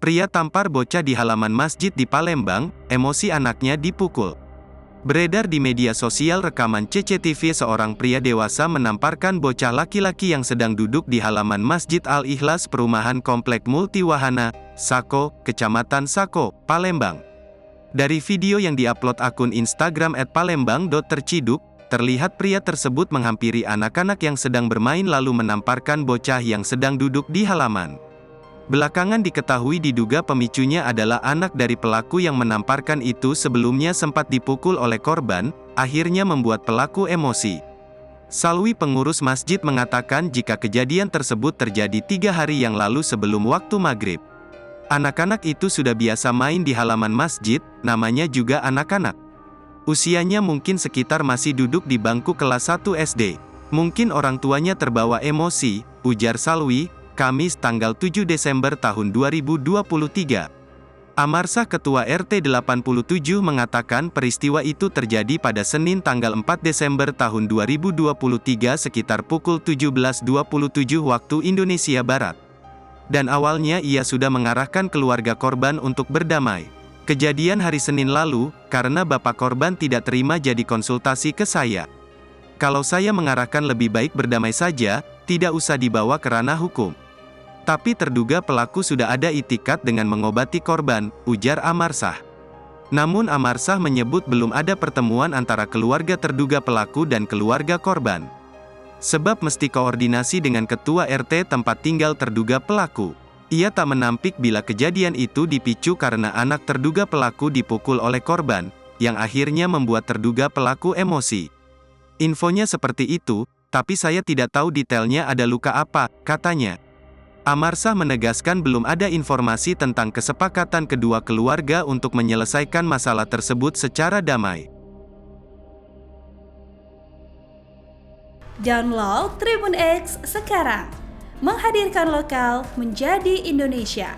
Pria tampar bocah di halaman masjid di Palembang, emosi anaknya dipukul. Beredar di media sosial rekaman CCTV seorang pria dewasa menamparkan bocah laki-laki yang sedang duduk di halaman Masjid Al-Ikhlas Perumahan Komplek Multiwahana, Sako, Kecamatan Sako, Palembang. Dari video yang diupload akun Instagram @palembang.terciduk, terlihat pria tersebut menghampiri anak-anak yang sedang bermain lalu menamparkan bocah yang sedang duduk di halaman. Belakangan diketahui diduga pemicunya adalah anak dari pelaku yang menamparkan itu sebelumnya sempat dipukul oleh korban, akhirnya membuat pelaku emosi. Salwi pengurus masjid mengatakan jika kejadian tersebut terjadi 3 hari yang lalu sebelum waktu maghrib. Anak-anak itu sudah biasa main di halaman masjid, namanya juga anak-anak. Usianya mungkin sekitar masih duduk di bangku kelas 1 SD. Mungkin orang tuanya terbawa emosi, ujar Salwi, Kamis tanggal 7 Desember tahun 2023. Amarsah Ketua RT 87 mengatakan peristiwa itu terjadi pada Senin tanggal 4 Desember tahun 2023 sekitar pukul 17.27 waktu Indonesia Barat. Dan awalnya ia sudah mengarahkan keluarga korban untuk berdamai. Kejadian hari Senin lalu, karena bapak korban tidak terima jadi konsultasi ke saya. Kalau saya mengarahkan lebih baik berdamai saja, tidak usah dibawa ke ranah hukum. Tapi terduga pelaku sudah ada itikat dengan mengobati korban, ujar Amarsah. Namun Amarsah menyebut belum ada pertemuan antara keluarga terduga pelaku dan keluarga korban. Sebab mesti koordinasi dengan ketua RT tempat tinggal terduga pelaku. Ia tak menampik bila kejadian itu dipicu karena anak terduga pelaku dipukul oleh korban, yang akhirnya membuat terduga pelaku emosi. Infonya seperti itu, tapi saya tidak tahu detailnya ada luka apa, katanya. Amarsah menegaskan belum ada informasi tentang kesepakatan kedua keluarga untuk menyelesaikan masalah tersebut secara damai. Download Tribun X sekarang, menghadirkan lokal menjadi Indonesia.